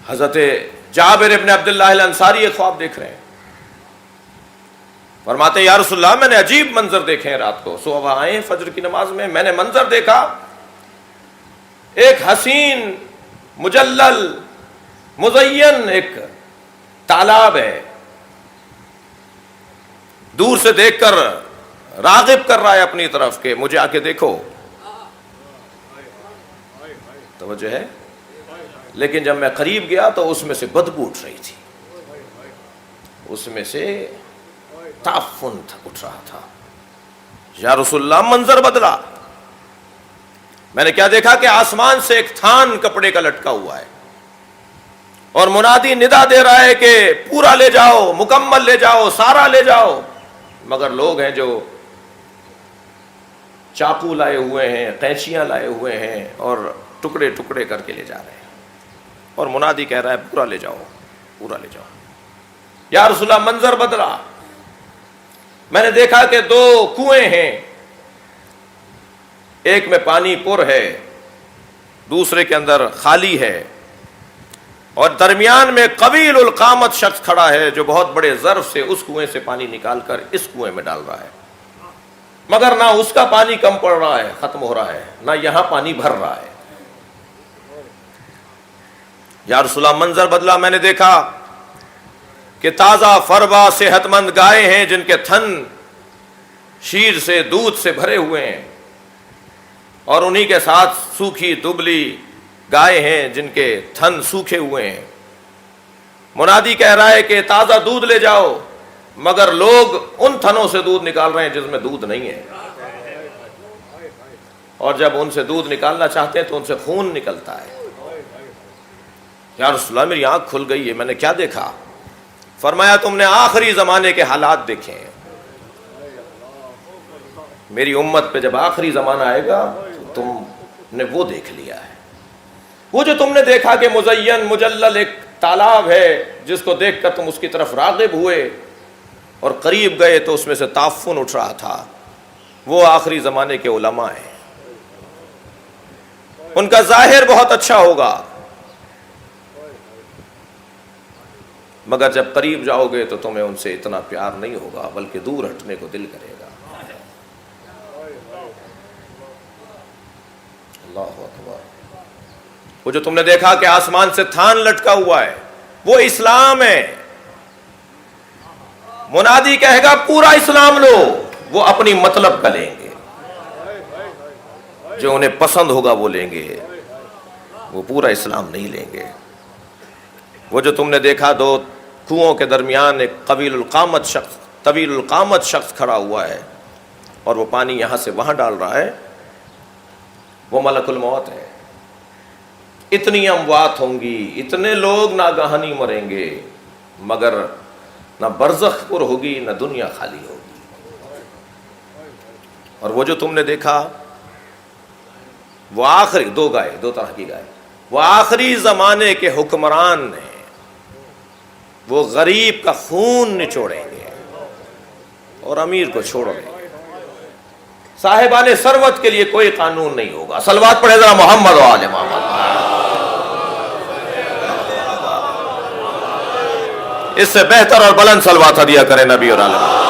حضرت جابر ابن عبداللہ الانصاری ایک خواب دیکھ رہے ہیں، فرماتے ہیں یا رسول اللہ میں نے عجیب منظر دیکھے ہیں رات کو، صبح آئے فجر کی نماز میں نے منظر دیکھا، ایک حسین مجلل مزین ایک تالاب ہے، دور سے دیکھ کر راغب کر رہا ہے اپنی طرف کہ مجھے آ کے دیکھو، توجہ ہے، لیکن جب میں قریب گیا تو اس میں سے بدبو اٹھ رہی تھی، اس میں سے تعفن اٹھ رہا تھا۔ یا رسول اللہ منظر بدلا، میں نے کیا دیکھا کہ آسمان سے ایک تھان کپڑے کا لٹکا ہوا ہے اور منادی ندا دے رہا ہے کہ پورا لے جاؤ، مکمل لے جاؤ، سارا لے جاؤ، مگر لوگ ہیں جو چاقو لائے ہوئے ہیں، قینچیاں لائے ہوئے ہیں اور ٹکڑے ٹکڑے کر کے لے جا رہے ہیں، اور منادی کہہ رہا ہے پورا لے جاؤ، پورا لے جاؤ۔ یا رسول اللہ منظر بدلا، میں نے دیکھا کہ دو کنویں ہیں، ایک میں پانی پر ہے، دوسرے کے اندر خالی ہے، اور درمیان میں قویل القامت شخص کھڑا ہے جو بہت بڑے ظرف سے اس کنویں سے پانی نکال کر اس کنویں میں ڈال رہا ہے، مگر نہ اس کا پانی کم پڑ رہا ہے، ختم ہو رہا ہے، نہ یہاں پانی بھر رہا ہے۔ یا رسول اللہ منظر بدلا، میں نے دیکھا کہ تازہ فربا صحت مند گائے ہیں جن کے تھن شیر سے دودھ سے بھرے ہوئے ہیں، اور انہی کے ساتھ سوکھی دبلی گائے ہیں جن کے تھن سوکھے ہوئے ہیں۔ منادی کہہ رہا ہے کہ تازہ دودھ لے جاؤ، مگر لوگ ان تھنوں سے دودھ نکال رہے ہیں جس میں دودھ نہیں ہے، اور جب ان سے دودھ نکالنا چاہتے ہیں تو ان سے خون نکلتا ہے۔ یا رسول اللہ میری آنکھ کھل گئی ہے، میں نے کیا دیکھا؟ فرمایا تم نے آخری زمانے کے حالات دیکھے ہیں، میری امت پہ جب آخری زمانہ آئے گا تو تم نے وہ دیکھ لیا ہے، وہ جو تم نے دیکھا کہ مزین مجلل ایک تالاب ہے جس کو دیکھ کر تم اس کی طرف راغب ہوئے اور قریب گئے تو اس میں سے تعفن اٹھ رہا تھا، وہ آخری زمانے کے علماء ہیں، ان کا ظاہر بہت اچھا ہوگا، مگر جب قریب جاؤ گے تو تمہیں ان سے اتنا پیار نہیں ہوگا بلکہ دور ہٹنے کو دل کرے گا۔ اللہ اکبر۔ وہ جو تم نے دیکھا کہ آسمان سے تھان لٹکا ہوا ہے وہ اسلام ہے، منادی کہے گا پورا اسلام لو، وہ اپنی مطلب کا لیں گے، جو انہیں پسند ہوگا وہ لیں گے، وہ پورا اسلام نہیں لیں گے۔ وہ جو تم نے دیکھا دو کنوؤں کے درمیان ایک طویل القامت شخص کھڑا ہوا ہے اور وہ پانی یہاں سے وہاں ڈال رہا ہے، وہ ملک الموت ہے۔ اتنی اموات ہوں گی، اتنے لوگ ناگہانی مریں گے، مگر نہ برزخ پر ہوگی نہ دنیا خالی ہوگی۔ اور وہ جو تم نے دیکھا وہ آخری دو طرح کی گائے، وہ آخری زمانے کے حکمران ہیں، وہ غریب کا خون نچوڑیں گے اور امیر کو چھوڑ دیں گے، صاحبان ثروت کے لیے کوئی قانون نہیں ہوگا۔ صلوات پڑھے ذرا محمد و آل محمد۔ اس سے بہتر اور بلند صلوات دیا کرے نبی اور عالم۔